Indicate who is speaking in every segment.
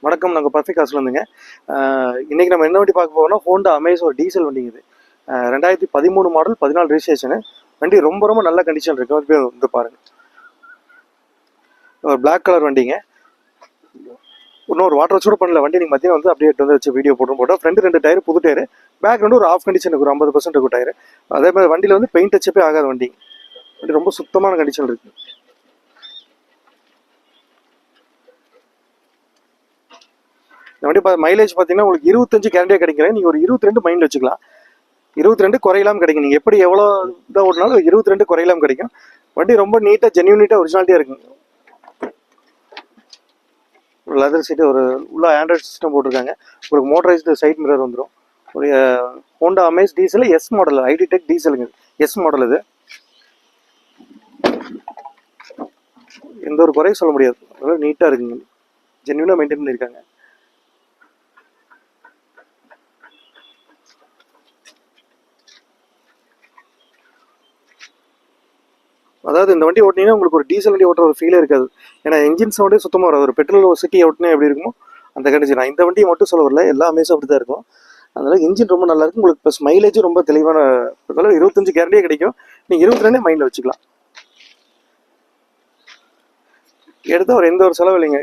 Speaker 1: வணக்கம். நாங்கள் பர்ஃபெக்ட் காசில் வந்துங்க. இன்றைக்கி நம்ம என்ன வண்டி பார்க்க போகிறோம்னா ஹோண்டா அமேஸ் ஒரு டீசல் வண்டிங்க. இது 2013 மாடல், 14 ரெஜிஸ்ட்ரேஷனு. வண்டி ரொம்ப ரொம்ப நல்ல கண்டிஷன் இருக்குது. வந்து பாருங்கள், ஒரு பிளாக் கலர் வண்டிங்க. இன்னும் ஒரு வாட்டர் சூடு பண்ணல வண்டி. நீங்கள் மத்தியம் வந்து அப்படியே வந்து வச்சு வீடியோ போட்டோம். ஃப்ரெண்டு 2 டயர் புது டயர், பேக் வந்து ஒரு ஆஃப் கண்டிஷன் ஒரு 50% இருக்கும் டயர். அதே மாதிரி வண்டியில் வந்து பெயிண்ட் டச்சப்பே ஆகாத வண்டி. வண்டி ரொம்ப சுத்தமான கண்டிஷன் இருக்குது. இந்த வண்டி மைலேஜ் பார்த்தீங்கன்னா உங்களுக்கு 25 கேரண்டியாக கிடைக்கிறேன். நீங்கள் ஒரு 22 மைண்டில் வச்சுக்கலாம். 22 குறையலாம் கிடைக்கும். நீங்கள் எப்படி எவ்வளோ இதாக ஓடினாலும் 22 குறையலாம் கிடைக்கும். வண்டி ரொம்ப நீட்டாக ஜென்யூனிட்டாக ஒரிஜினாலிட்டியாக இருக்குங்க. லெதர் சீட்டு, ஒரு உள்ள ஆண்ட்ராய்ட் சிஸ்டம் போட்டிருக்காங்க. உங்களுக்கு மோட்டரைஸ்டு சைட் மிரர் வந்துடும். ஒரு Honda Amaze diesel S model, i-DTEC டீசலுங்க. எஸ் மாடல் இது. எந்த ஒரு குறையும் சொல்ல முடியாது. அதாவது நீட்டாக இருக்குங்க, ஜென்யூனாக மெயின்டைன் பண்ணியிருக்காங்க. அதாவது இந்த வண்டி ஓட்டினீங்கன்னா உங்களுக்கு ஒரு டீசல் வண்டி ஓட்டுற ஒரு ஃபீலே இருக்காது. ஏன்னா என்ஜின் சவுண்டே சுத்தமாக வராது. ஒரு பெட்ரோல் சிட்டி ஓட்டினா எப்படி இருக்குமோ அந்த கண்டிஷன். நான் இந்த வண்டியை மட்டும் சொல்ல வரல, எல்லா அமேஸும் அப்படி தான் இருக்கும். அதனால இன்ஜின் ரொம்ப நல்லா இருக்கும். உங்களுக்கு ப்ளஸ் மைலேஜும் ரொம்ப தெளிவான 25 கேரண்டியே கிடைக்கும். நீங்கள் 22 மைண்டில் வச்சுக்கலாம். எடுத்தால் ஒரு எந்த ஒரு செலவு இல்லைங்க.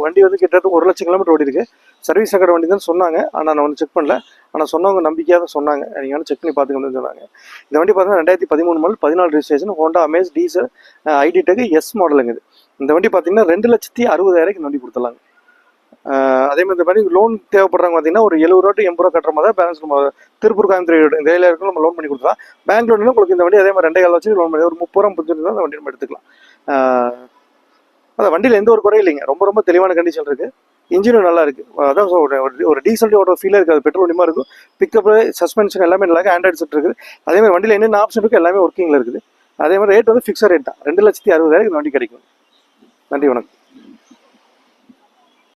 Speaker 1: வண்டி வந்து கிட்டத்தட்ட 1 லட்சம் கிலோமீட்டர் ஓடி இருக்கு. சர்வீஸ் ரெக்கார்டு வண்டி தான் சொன்னாங்க. ஆனால் நான் ஒன்று செக் பண்ணல. ஆனால் சொன்னவங்க நம்பிக்கையாக தான் சொன்னாங்க. நீங்கள் வந்து செக் பண்ணி பார்த்துக்கணும்னு சொன்னாங்க. இந்த வண்டி பார்த்தீங்கன்னா 2013 model, 14 registration, Honda Amaze diesel iDTEC S மாடலுங்க. இது இந்த வண்டி பார்த்தீங்கன்னா 2,60,000 இந்த வண்டி கொடுத்துடலாங்க. அதே மாதிரி இந்த மாதிரி லோன் தேவைப்படுறாங்க பார்த்தீங்கன்னா ஒரு 70 ரூபா to 80 ரூபா கட்டுற மாதிரி தான் பேலன்ஸ். நம்ம திருப்பூர், கோயம்புத்தூர் இந்த ஏரியா இருக்கும், நம்ம லோன் பண்ணி கொடுத்துலாம். பேங்க் லோன் உங்களுக்கு இந்த வண்டி அதே மாதிரி 2.5 லட்சம் லோன் பண்ணி ஒரு 30 ரூபா 35 தான் அந்த வண்டி நம்ம எடுத்துக்கலாம். அதான் வண்டியில் எந்த ஒரு குறையும் இல்லைங்க. ரொம்ப ரொம்ப தெளிவான கண்டிஷன் இருக்குது. இன்ஜினும் நல்லா இருக்குது. அதான் ஒரு டீசல் ஓட ஃபீலாக இருக்காது. பெட்ரோல் வண்டிமா இருக்கும். பிக்கப், சஸ்பென்ஷன் எல்லாமே நல்லா ஆண்ட்ராய்டு செட் இருக்குது. அதே மாதிரி வண்டியில் என்னென்ன ஆப்ஷன் இருக்குது எல்லாமே ஒர்க்கிங்கில் இருக்குது. அதே மாதிரி ரேட் வந்து ஃபிக்ஸட் ரேட் தான். 2,60,60,000 இந்த வண்டி கிடைக்கும். நன்றி, வணக்கம்.